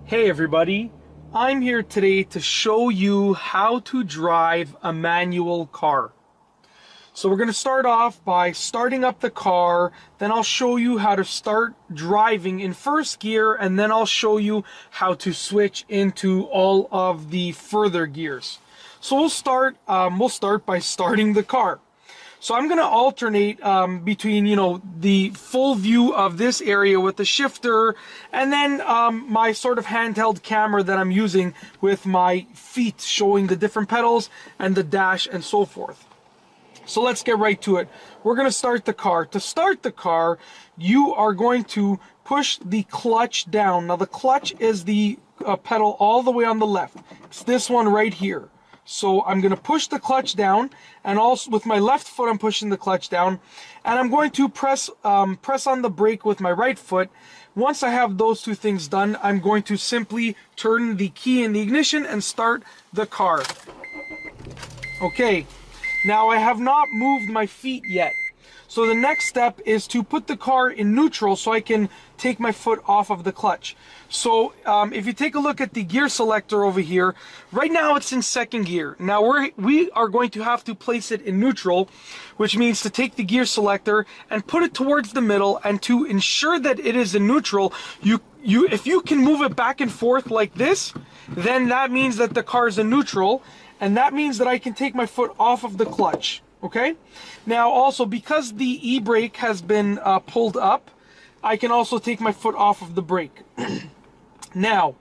Hey everybody, I'm here today to show you how to drive a manual car. So we're going to start off by starting up the car, then I'll show you how to start driving in first gear, and then I'll show you how to switch into all of the further gears. So we'll start by starting the car. So I'm going to alternate between, the full view of this area with the shifter and then my sort of handheld camera that I'm using with my feet showing the different pedals and the dash and so forth. So let's get right to it. We're going to start the car. To start the car, you are going to push the clutch down. Now the clutch is the pedal all the way on the left. It's this one right here. So I'm going to push the clutch down, and also with my left foot I'm pushing the clutch down, and I'm going to press on the brake with my right foot. Once I have those two things done, I'm going to simply turn the key in the ignition and start the car. Okay, now I have not moved my feet yet. So the next step is to put the car in neutral so I can take my foot off of the clutch. So if you take a look at the gear selector over here, right now it's in second gear. Now we are going to have to place it in neutral, which means to take the gear selector and put it towards the middle, and to ensure that it is in neutral, if you can move it back and forth like this, then that means that the car is in neutral, and that means that I can take my foot off of the clutch. Okay, now also because the e-brake has been pulled up, I can also take my foot off of the brake. Now,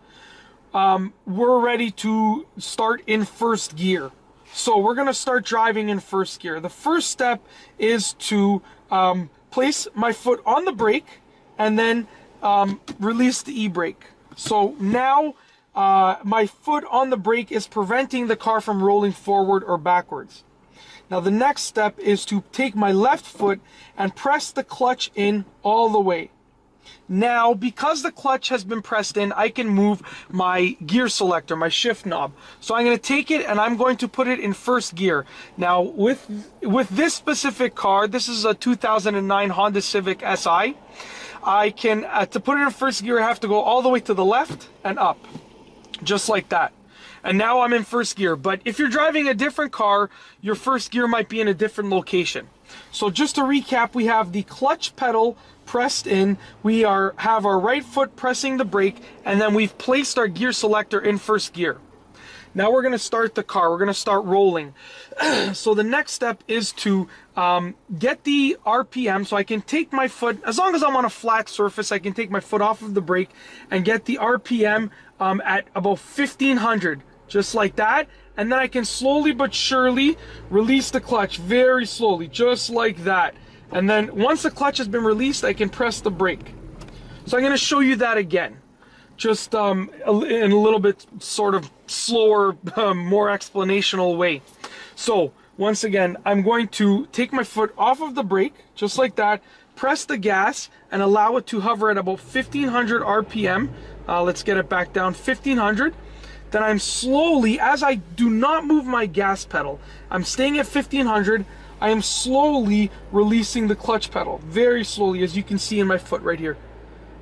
we're ready to start in first gear. So we're going to start driving in first gear. The first step is to place my foot on the brake and then release the e-brake. So now my foot on the brake is preventing the car from rolling forward or backwards. Now the next step is to take my left foot and press the clutch in all the way. Now, because the clutch has been pressed in, I can move my gear selector, my shift knob. So I'm going to take it and I'm going to put it in first gear. Now, with this specific car, this is a 2009 Honda Civic Si, I can, to put it in first gear, I have to go all the way to the left and up, just like that. And now I'm in first gear. But if you're driving a different car, your first gear might be in a different location. So just to recap, we have the clutch pedal pressed in, we have our right foot pressing the brake, and then we've placed our gear selector in first gear. Now we're going to start the car. We're going to start rolling. So the next step is to get the RPM, so I can take my foot, as long as I'm on a flat surface, I can take my foot off of the brake and get the RPM at about 1500. Just like that, and then I can slowly but surely release the clutch, very slowly, just like that. And then once the clutch has been released, I can press the brake. So I'm going to show you that again, just in a little bit sort of slower, more explanational way. So once again, I'm going to take my foot off of the brake, just like that, press the gas, and allow it to hover at about 1500 RPM. Let's get it back down, 1500. Then I'm slowly, as I do not move my gas pedal, I'm staying at 1500, I am slowly releasing the clutch pedal, very slowly, as you can see in my foot right here,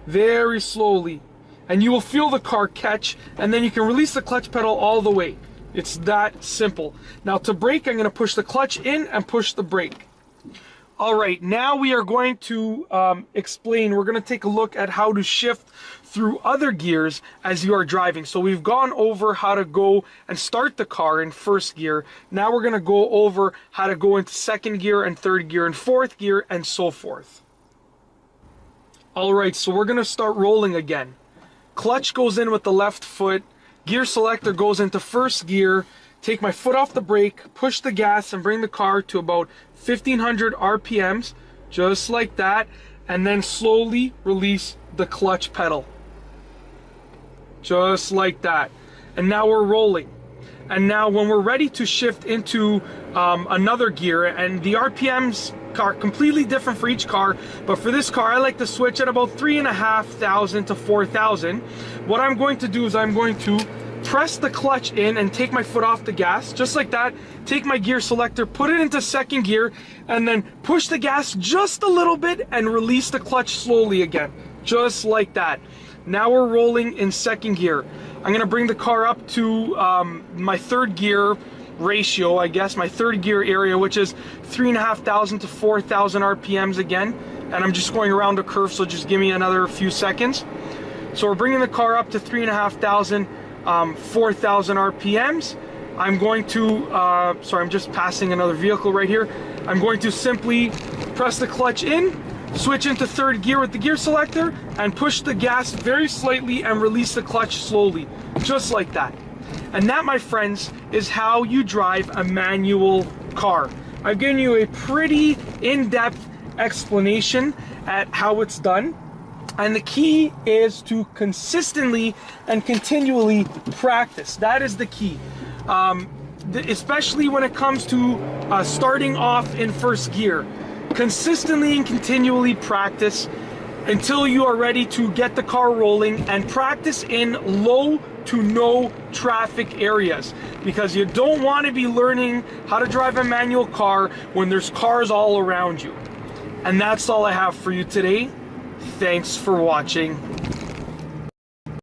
very slowly. And you will feel the car catch, and then you can release the clutch pedal all the way. It's that simple. Now to brake, I'm going to push the clutch in and push the brake. Alright, now we are going to explain, we're going to take a look at how to shift through other gears as you are driving. So we've gone over how to go and start the car in first gear. Now we're going to go over how to go into second gear and third gear and fourth gear and so forth. Alright, so we're going to start rolling again. Clutch goes in with the left foot, gear selector goes into first gear, take my foot off the brake, push the gas and bring the car to about 1500 RPMs, just like that, and then slowly release the clutch pedal. Just like that. And now we're rolling. And now when we're ready to shift into another gear, and the RPMs are completely different for each car, but for this car I like to switch at about 3,500 to 4,000. What I'm going to do is I'm going to press the clutch in and take my foot off the gas, just like that, take my gear selector, put it into second gear, and then push the gas just a little bit and release the clutch slowly again, just like that. Now we're rolling in second gear. I'm gonna bring the car up to my third gear ratio, I guess, my third gear area, which is 3,500 to 4,000 RPMs again. And I'm just going around a curve, so just give me another few seconds. So we're bringing the car up to 3,500, 4,000 RPMs. I'm going to, sorry, I'm just passing another vehicle right here. I'm going to simply press the clutch in, switch into third gear with the gear selector, and push the gas very slightly and release the clutch slowly, just like that. And that, my friends, is how you drive a manual car. I've given you a pretty in-depth explanation at how it's done. And the key is to consistently and continually practice. That is the key. Especially when it comes to starting off in first gear. Consistently and continually practice until you are ready to get the car rolling, and practice in low to no traffic areas, because you don't want to be learning how to drive a manual car when there's cars all around you. And that's all I have for you today. Thanks for watching.